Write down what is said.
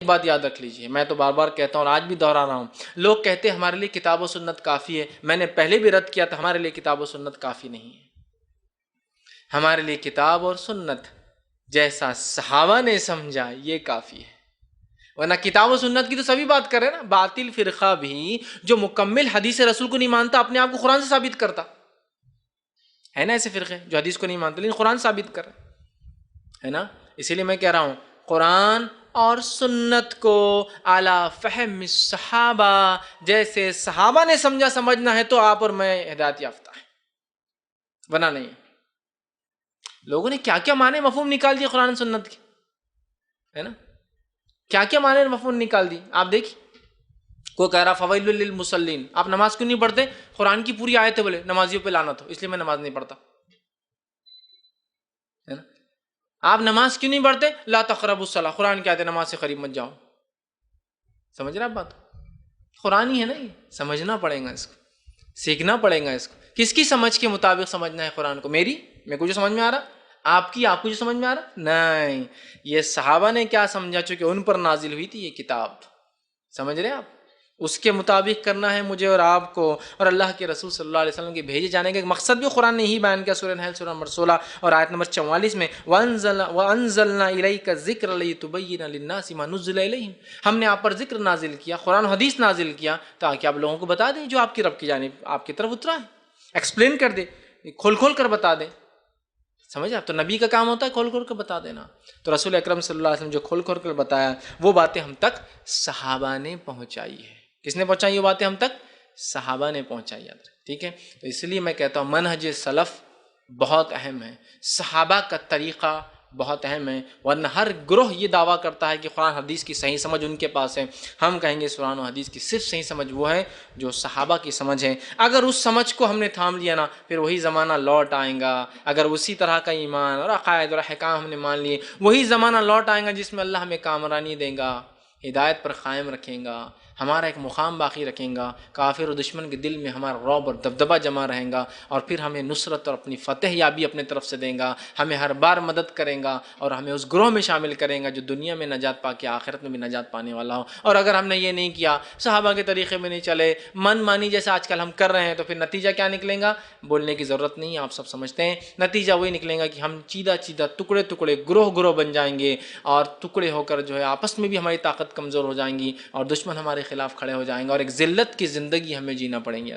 بات یاد رکھ لیجئے، میں تو بار بار کہتا ہوں اور آج بھی دہرا رہا ہوں، لوگ کہتے ہیں ہمارے لیے کتاب و سنت کافی ہے، میں نے پہلے بھی رد کیا تھا، ہمارے لیے کتاب و سنت کافی نہیں ہے۔ ہمارے لیے کتاب اور سنت جیسا صحابہ نے سمجھا یہ کافی ہے، ورنہ کتاب و سنت کی تو سبھی بات کر رہے ہیں نا۔ باطل فرقہ بھی جو مکمل حدیث رسول کو نہیں مانتا اپنے آپ کو قرآن سے ثابت کرتا ہے نا، ایسے فرقے جو حدیث کو نہیں مانتے لیکن قرآن ثابت کر رہے ہے نا۔ اسی لیے میں کہہ رہا ہوں قرآن اور سنت کو اعلی فہم صحابہ، جیسے صحابہ نے سمجھا سمجھنا ہے تو آپ اور میں ہدایت یافتہ ہے، ورنہ نہیں۔ لوگوں نے کیا کیا معنی مفہوم نکال دیے قرآن سنت کے، ہے نا، کیا کیا معنی مفہوم نکال دی۔ آپ دیکھیے کوئی کہہ رہا فویل للمصلین، آپ نماز کیوں نہیں پڑھتے؟ قرآن کی پوری آیت ہے، بولے نمازیوں پہ لعنت ہو اس لیے میں نماز نہیں پڑھتا، ہے نا۔ آپ نماز کیوں نہیں پڑھتے؟ لا تقربوا الصلاۃ، قرآن کی آیت ہے نماز سے قریب مت جاؤ۔ سمجھ رہے آپ بات؟ قرآن ہی ہے نا، یہ سمجھنا پڑے گا، اس کو سیکھنا پڑے گا۔ اس کو کس کی سمجھ کے مطابق سمجھنا ہے قرآن کو؟ میرے کو جو سمجھ میں آ رہا، آپ کو جو سمجھ میں آ رہا؟ نہیں، یہ صحابہ نے کیا سمجھا، چونکہ ان پر نازل ہوئی تھی یہ کتاب، سمجھ رہے آپ؟ اس کے مطابق کرنا ہے مجھے اور آپ کو، اور اللہ کے رسول صلی اللہ علیہ وسلم کے بھیجے جانے کا ایک مقصد بھی قرآن نے ہی بیان کیا۔ سورہ نحل سورہ نمبر 16 اور آیت نمبر 44 میں وَأَنزَلْنَا إِلَيْكَ الذِّكْرَ لِتُبَيِّنَ لِلنَّاسِ مَا نُزِّلَ إِلَيْهِمْ، ہم نے آپ پر ذکر نازل کیا، قرآن و حدیث نازل کیا تاکہ آپ لوگوں کو بتا دیں جو آپ کی رب کی جانب آپ کی طرف اترا ہے، ایکسپلین کر دے، کھول کھول کر بتا دیں۔ سمجھ آپ؟ تو نبی کا کام ہوتا ہے کھول کھول کر بتا دینا، تو رسول اکرم صلی اللہ علیہ وسلم جو کھول کھول کر بتایا وہ باتیں ہم تک صحابہ نے پہنچائی ہے۔ کس نے پہنچائی وہ باتیں ہم تک؟ صحابہ نے پہنچائی، یاد رکھیں، ٹھیک ہے۔ تو اس لیے میں کہتا ہوں منہج سلف بہت اہم ہے، صحابہ کا طریقہ بہت اہم ہے، ورنہ ہر گروہ یہ دعویٰ کرتا ہے کہ قرآن حدیث کی صحیح سمجھ ان کے پاس ہے۔ ہم کہیں گے قرآن و حدیث کی صرف صحیح سمجھ وہ ہے جو صحابہ کی سمجھ ہے۔ اگر اس سمجھ کو ہم نے تھام لیا نا، پھر وہی زمانہ لوٹ آئے گا۔ اگر اسی طرح کا ایمان اور عقائد اور احکام ہم نے مان لیے، وہی زمانہ لوٹ آئے گا جس میں اللہ ہمیں کامرانی دے گا، ہدایت پر قائم رکھیں گا، ہمارا ایک مقام باقی رکھیں گا، کافر و دشمن کے دل میں ہمارا رعب اور دبدبہ جمع رہیں گا، اور پھر ہمیں نصرت اور اپنی فتح یابی اپنے طرف سے دیں گا، ہمیں ہر بار مدد کریں گا اور ہمیں اس گروہ میں شامل کریں گا جو دنیا میں نجات پا کے آخرت میں بھی نجات پانے والا ہو۔ اور اگر ہم نے یہ نہیں کیا، صحابہ کے طریقے میں نہیں چلے، من مانی جیسا آج کل ہم کر رہے ہیں، تو پھر نتیجہ کیا نکلے گا؟ بولنے کی ضرورت نہیں ہے، آپ سب سمجھتے ہیں نتیجہ وہی نکلے گا کہ ہم چیدہ چیدہ ٹکڑے ٹکڑے گروہ بن جائیں گے، اور ٹکڑے ہو کر جو ہے آپس میں بھی ہماری طاقت کمزور ہو جائیں گی، اور دشمن ہمارے خلاف کھڑے ہو جائیں گے، اور ایک ذلت کی زندگی ہمیں جینا پڑیں گی۔